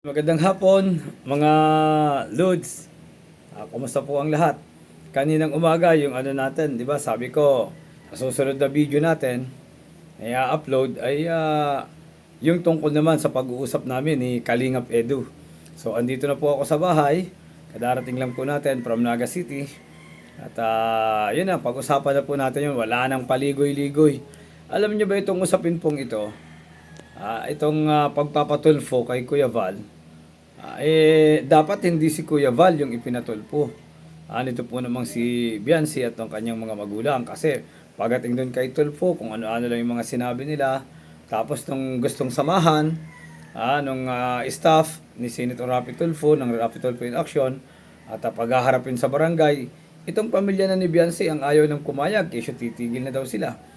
Magandang hapon, mga Lods. Kumusta po ang lahat? Kaninang umaga, yung ano natin, di ba? Sabi ko, sa susunod na video natin, ay upload ay yung tungkol naman sa pag-uusap namin ni Kalingap Edu. So, andito na po ako sa bahay. Kadarating lang po natin from Naga City. At yun na, pag-usapan na po natin yun. Wala nang paligoy-ligoy. Alam niyo ba itong usapin pong ito? Itong pagpapatulfo kay Kuya Val, dapat hindi si Kuya Val yung ipinatulpo. Nito po namang si Biancy at ang kanyang mga magulang. Kasi pagdating doon kay Tulfo, kung ano-ano lang yung mga sinabi nila. Tapos nung gustong samahan, nung staff ni Senator Rapi Tulfo, ng Rapi Tulfo in Action, at paghaharapin sa barangay, itong pamilya na ni Biancy ang ayaw ng kumayag, kasi titigil na daw sila.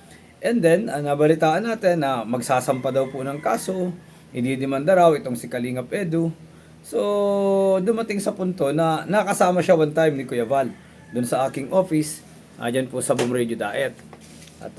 And then, nabalitaan natin na magsasampa daw po ng kaso, ididimanda raw itong si Kalingap Edu. So, dumating sa punto na nakasama siya one time ni Kuya Val doon sa aking office, dyan po sa Boom Radio Diet. At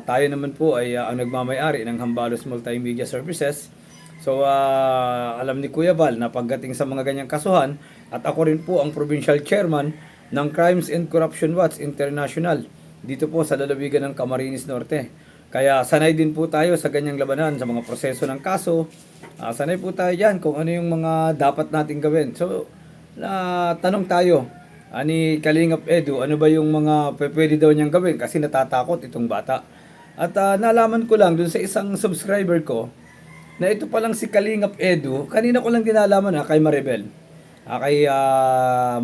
tayo naman po ay ang nagmamayari ng Hambalos Multimedia Services. So, alam ni Kuya Val na pagdating sa mga ganyang kasuhan, at ako rin po ang provincial chairman ng Crimes and Corruption Watch International dito po sa lalawigan ng Camarines Norte. Kaya sanay din po tayo sa ganyang labanan, sa mga proseso ng kaso. Sanay po tayo dyan kung ano yung mga dapat nating gawin. So, tanong tayo ni Kalingap Edu, ano ba yung mga pwede daw niyang gawin kasi natatakot itong bata. At nalaman ko lang dun sa isang subscriber ko na ito palang si Kalingap Edu, kanina ko lang dinalaman kay Maribel. Kay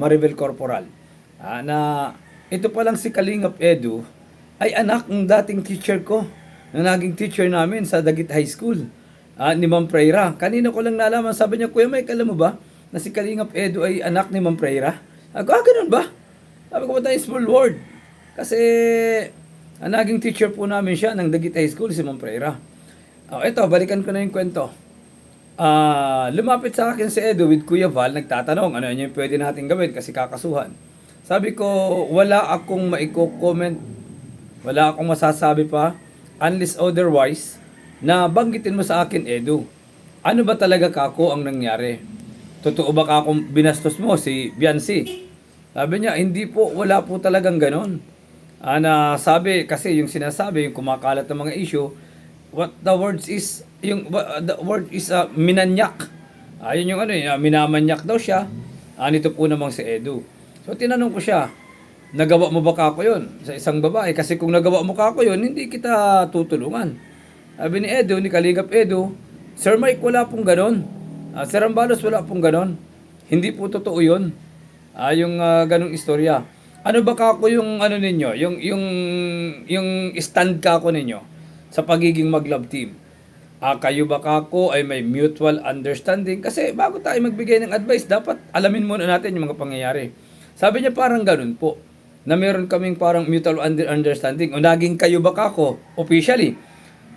Maribel Corporal. Na ito palang si Kalingap Edu ay anak ng dating teacher ko, na naging teacher namin sa Dagit High School, ni Ma'am Freira. Kanina ko lang nalaman, sabi niya, Kuya Mike, alam mo ba na si Kalingap Edu ay anak ni Ma'am Freira? Ako, ganun ba? Sabi ko, ba tayo small world? Kasi naging teacher po namin siya ng Dagit High School, si Ma'am Freira. Ito, balikan ko na yung kwento. Lumapit sa akin si Edu with Kuya Val, nagtatanong, ano yung pwede natin gawin kasi kakasuhan. Sabi ko, wala akong maiko-comment, wala akong masasabi pa, unless otherwise, na banggitin mo sa akin, Edu. Ano ba talaga kako ang nangyari? Totoo ba kakong binastos mo si Biancy? Sabi niya, hindi po, wala po talagang ganon. Sabi, kasi yung sinasabi, yung kumakalat ng mga issue, what the words is, the word is minanyak. Yun yung minamanyak daw siya. Nito po namang si Edu. So tinanong ko siya, nagawa mo ba kako yun sa isang babae? Kasi kung nagawa mo kako yun, hindi kita tutulungan. Sabi ni Edu, ni Kalingap Edu, Sir Mike, wala pong ganon. Sir Ambalos, wala pong ganon. Hindi po totoo yun. Yung ganong istorya. Ano ba kako yung ano ninyo? Yung stand kako ninyo sa pagiging mag-love team? Kayo ba kako ay may mutual understanding? Kasi bago tayo magbigay ng advice, dapat alamin muna natin yung mga pangyayari. Sabi niya parang ganun po, na meron kaming parang mutual understanding. O naging kayo ba kako officially?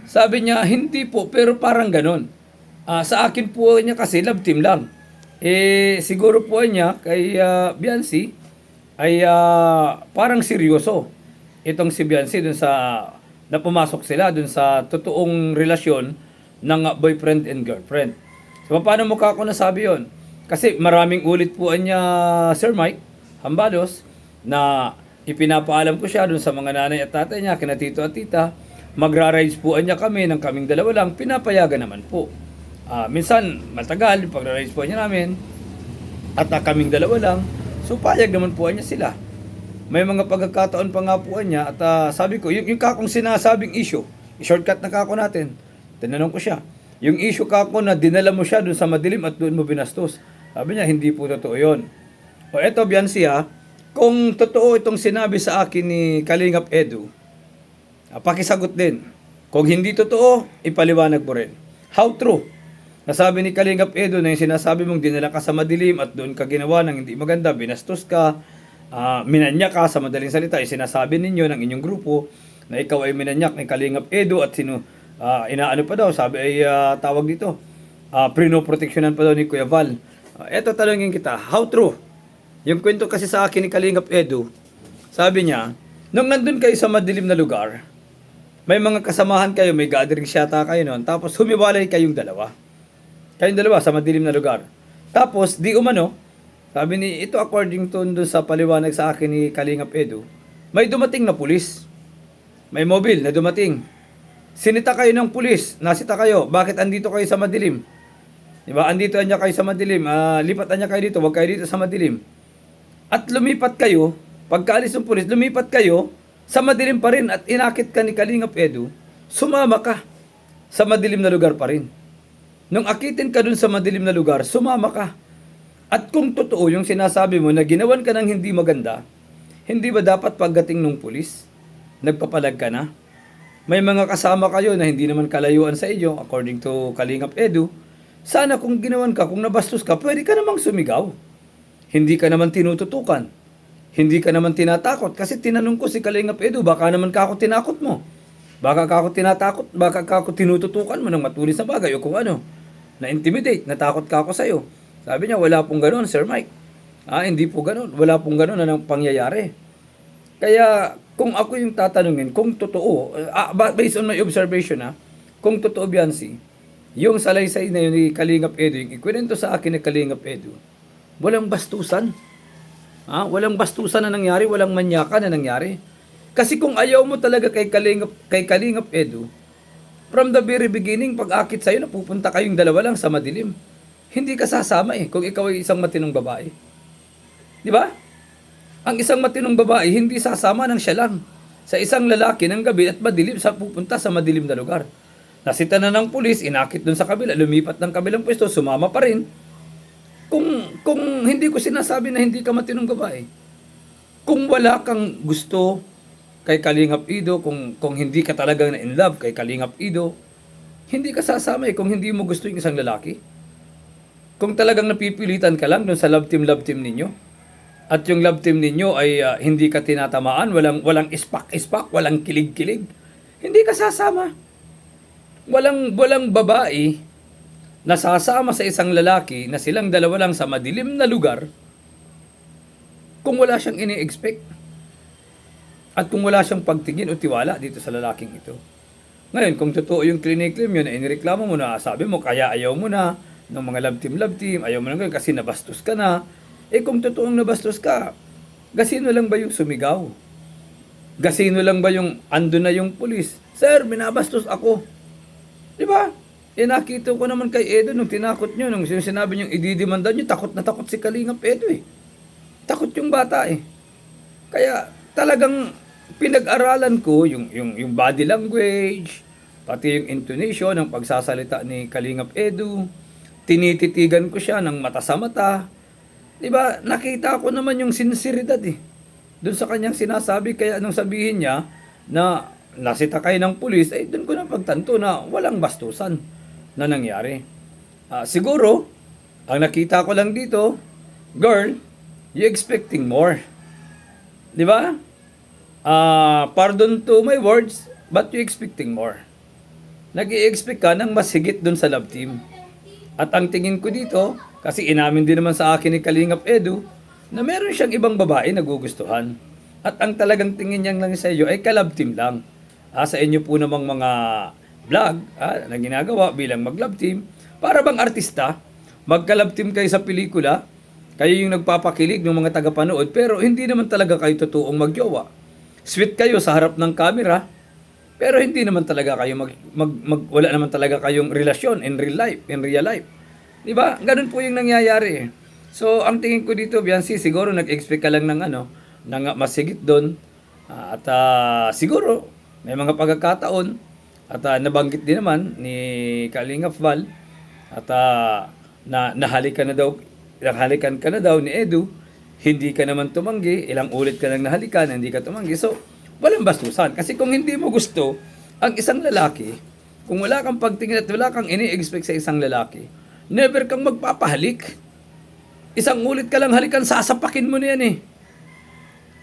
Sabi niya, hindi po, pero parang ganun. Sa akin po niya kasi love team lang. Siguro po niya kay Biancy ay parang seryoso. Itong si Biancy dun sa na pumasok sila dun sa totoong relasyon ng boyfriend and girlfriend. So paano mo kako nasabi yon? Kasi maraming ulit po niya, Sir Mike Hambalos, na ipinapaalam ko siya dun sa mga nanay at tatay niya, kina tito at tita, magra-rides po niya kami ng kaming dalawa lang, pinapayagan naman po. Minsan, matagal, pagra-rides po niya namin, at kaming dalawa lang, so payag naman po niya sila. May mga pagkakataon pa nga po niya, at sabi ko, yung kakong sinasabing issue, shortcut na kako natin, tinanong ko siya, yung issue kako na dinala mo siya dun sa madilim at doon mo binastos, sabi niya, hindi po totoo yun. O eto, Biancy, kung totoo itong sinabi sa akin ni Kalingap Edu, pakisagot din. Kung hindi totoo, ipaliwanag mo rin. How true? Nasabi ni Kalingap Edu na yung sinasabi mong dinala ka sa madilim at doon ka ginawa ng hindi maganda, binastos ka, minanyak ka, sa madaling salita, sinasabi ninyo ng inyong grupo na ikaw ay minanyak ni Kalingap Edu at inaano pa daw, sabi ay tawag dito, prinoproteksyonan pa daw ni Kuya Val. Eto talangin kita, how true? Yung kwento kasi sa akin ni Kalingap Edu, sabi niya, nung nandun kayo sa madilim na lugar, may mga kasamahan kayo, may gathering yata kayo noon, tapos humiwalay kayong dalawa. Kayong dalawa sa madilim na lugar. Tapos, di umano, sabi ni, ito according to dun sa paliwanag sa akin ni Kalingap Edu, may dumating na pulis. May mobile na dumating. Sinita kayo ng pulis, nasita kayo, bakit andito kayo sa madilim? Diba? Andito niya kayo sa madilim, lipatan niya kayo dito, wag kayo dito sa madilim. At lumipat kayo, pagkaalis ng pulis, lumipat kayo, sa madilim pa rin at inakit ka ni Kalingap Edu, sumama ka sa madilim na lugar pa rin. Nung akitin ka dun sa madilim na lugar, sumama ka. At kung totoo yung sinasabi mo na ginawan ka ng hindi maganda, hindi ba dapat pagdating ng pulis, nagpapalag ka na? May mga kasama kayo na hindi naman kalayuan sa iyo, according to Kalingap Edu. Sana kung ginawan ka, kung nabastos ka, pwede ka namang sumigaw. Hindi ka naman tinututukan. Hindi ka naman tinatakot. Kasi tinanong ko si Kalingap Edu, baka naman ka ako tinakot mo. Baka ka ako tinatakot, baka ka ako tinututukan mo ng matulis na bagay o kung ano. Na-intimidate, natakot ka ako sa'yo. Sabi niya, wala pong gano'n, Sir Mike. Hindi po gano'n. Wala pong gano'n na pangyayari. Kaya, kung ako yung tatanungin, kung totoo, based on my observation, kung totoo, Biancy, yung salaysay na yun ni Kalingap Edu, yung ikwento sa akin ni Kalingap Edu, walang bastusan. Walang bastusan na nangyari, walang manyaka na nangyari. Kasi kung ayaw mo talaga kay Kalingap Edu, from the very beginning, pag-akit sa'yo, napupunta kayong dalawa lang sa madilim. Hindi ka sasama kung ikaw ay isang matinong babae. Di ba? Ang isang matinong babae, hindi sasama ng siya lang sa isang lalaki ng gabi at madilim sa pupunta sa madilim na lugar. Nasita na ng pulis, inakit dun sa kabila, lumipat ng kabilang pwesto, sumama pa rin. Kung hindi ko sinasabi na hindi ka matinong babae, kung wala kang gusto kay Kalingap Edu, kung hindi ka talagang na in love kay Kalingap Edu, hindi ka sasama kung hindi mo gusto yung isang lalaki. Kung talagang napipilitan ka lang dun sa love team ninyo, at yung love team ninyo ay hindi ka tinatamaan, walang ispak-ispak, walang kilig-kilig, hindi ka sasama. Walang babae na sasama sa isang lalaki na silang dalawa lang sa madilim na lugar kung wala siyang ini-expect. At kung wala siyang pagtingin o tiwala dito sa lalaking ito. Ngayon, kung totoo yung clinic-claim yun na inireklamo mo na, sabi mo, kaya ayaw mo na ng mga love team, ayaw mo na ngayon kasi nabastos ka na. Kung totoong nabastos ka, gasino lang ba yung sumigaw? Gasino lang ba yung ando na yung pulis? Sir, binabastos ako. Di ba? Nakita ko naman kay Edu nung tinakot nyo, nung sinabi nyo ididimanda nyo, takot na takot si Kalingap Edu Takot yung bata Kaya talagang pinag-aralan ko yung body language, pati yung intonation ng pagsasalita ni Kalingap Edu. Tinititigan ko siya ng mata sa mata. Diba? Nakita ko naman yung sinseridad doon sa kanyang sinasabi. Kaya nung sabihin niya na nasita kayo ng pulis, doon ko na pagtanto na walang bastusan na nangyari. Siguro, ang nakita ko lang dito, girl, you expecting more. Di ba? Pardon to my words, but you expecting more. Nag-i-expect ka ng mas higit dun sa love team. At ang tingin ko dito, kasi inamin din naman sa akin ni Kalingap Edu, na meron siyang ibang babae na gugustuhan. At ang talagang tingin niyang lang sa iyo ay ka-love team lang. Sa inyo po namang mga vlog na ginagawa bilang mag-love team, para bang artista, magka-love team kayo sa pelikula, kayo yung nagpapakilig ng mga tagapanood, pero hindi naman talaga kayo totoong magjowa. Sweet kayo sa harap ng camera, pero hindi naman talaga kayo wala naman talaga kayong relasyon in real life. Di ba? Ganun po yung nangyayari. So, ang tingin ko dito, Biancy, siguro nag-expect ka lang ng ng mas higit doon. At siguro, may mga pagkakataon, at nabanggit din naman ni Kalingap Val, at nahalikan ka na daw ni Edu, hindi ka naman tumanggi, ilang ulit ka nang nahalikan, hindi ka tumanggi. So, walang bastusan. Kasi kung hindi mo gusto ang isang lalaki, kung wala kang pagtingin at wala kang ini-expect sa isang lalaki, never kang magpapahalik. Isang ulit ka lang halikan, sasapakin mo na yan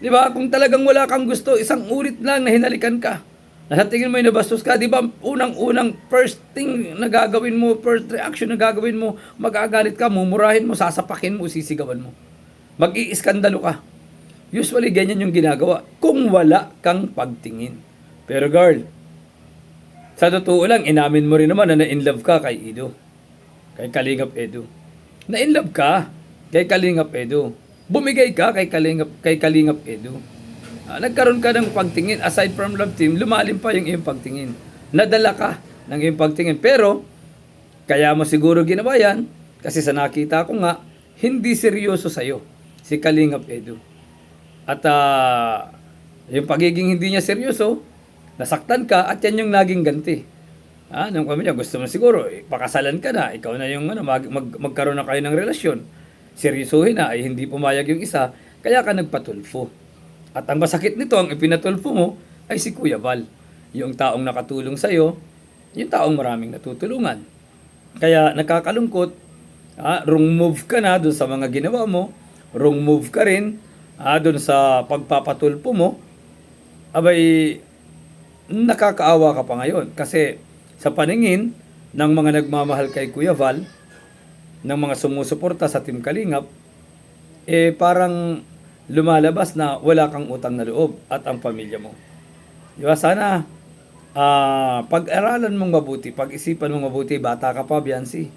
Di ba? Kung talagang wala kang gusto, isang ulit lang na hinalikan ka. Nasa tingin mo yung nabastos ka, di ba? Unang first thing na gagawin mo, first reaction na gagawin mo, magagalit ka, mumurahin mo, sasapakin mo, sisigawan mo. Mag-iiskandalo ka. Usually, ganyan yung ginagawa kung wala kang pagtingin. Pero girl, sa totoo lang, inamin mo rin naman na in love ka kay Edu. kay Kalingap Edu. Na-inlove ka kay Kalingap Edu. Bumigay ka kay Kalingap Edu. Nagkaroon ka ng pagtingin. Aside from love team, lumalim pa yung iyong pagtingin. Nadala ka ng iyong pagtingin. Pero, kaya mo siguro ginawa yan, kasi sa nakita ko nga, hindi seryoso sa'yo si Kalingap Edu. At yung pagiging hindi niya seryoso, nasaktan ka at yan yung naging ganti. Nung pamilya, gusto mo siguro, pakasalan ka na, ikaw na yung magkaroon na kayo ng relasyon. Seryosohin na, ay hindi pumayag yung isa, kaya ka nagpatulfo. At ang masakit nito, ang ipinatulfo mo, ay si Kuya Val. Yung taong nakatulong sa'yo, yung taong maraming natutulungan. Kaya nakakalungkot, wrong move ka na doon sa mga ginawa mo, wrong move ka rin doon sa pagpapatulpo mo, abay, nakakaawa ka pa ngayon. Kasi sa paningin ng mga nagmamahal kay Kuya Val, ng mga sumusuporta sa Team Kalingap, parang lumalabas na wala kang utang na loob at ang pamilya mo. Diba? Sana pag-aralan mong mabuti, pag-isipan mong mabuti, bata ka pa, Biancy.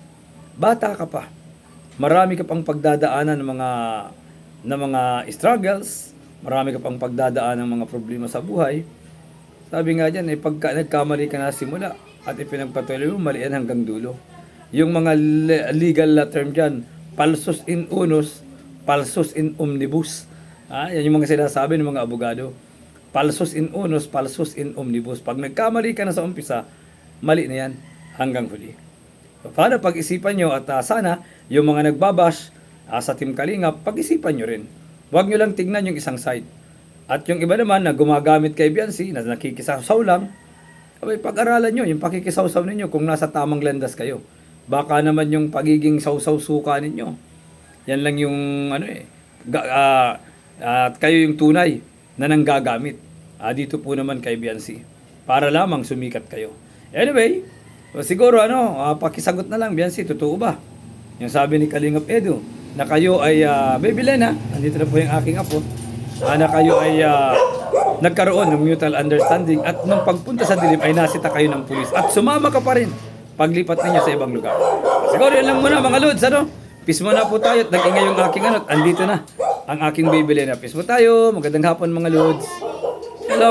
Bata ka pa. Marami ka pang pagdadaanan ng mga struggles, marami ka pang pagdadaanan ng mga problema sa buhay. Sabi nga dyan, pagka nagkamali ka na simula at ipinagpatuloy mo, malian hanggang dulo. Yung mga legal term dyan, falsus in unus, falsus in omnibus. Yan yung mga sinasabi ng mga abogado. Falsus in unus, falsus in omnibus. Pag nagkamali ka na sa umpisa, mali na yan hanggang huli. Para pag-isipan nyo at sana yung mga nagbabash sa Team Kalingap, pag-isipan nyo rin. Huwag nyo lang tignan yung isang side. At yung iba naman na gumagamit kay Biancy, na nakikisaw lang, pag-aralan nyo yung pakikisawsaw ninyo kung nasa tamang landas kayo. Baka naman yung pagiging sawsaw suka ninyo. Yan lang yung kayo yung tunay na nanggagamit. Dito po naman kay Biancy. Para lamang sumikat kayo. Anyway, siguro pakisagot na lang, Biancy, totoo ba? Yung sabi ni Kalingap Edu, na kayo ay, Baby Lena, andito na po yung aking apo, na kayo ay nagkaroon ng mutual understanding at nung pagpunta sa dilim ay nasita kayo ng pulis at sumama ka pa rin paglipat ninyo sa ibang lugar. Siguro yan lang muna mga Lods, Peace muna po tayo at nag-ingay yung aking andito na ang aking Baby Lena. Peace po tayo, magandang hapon mga Lods. Hello.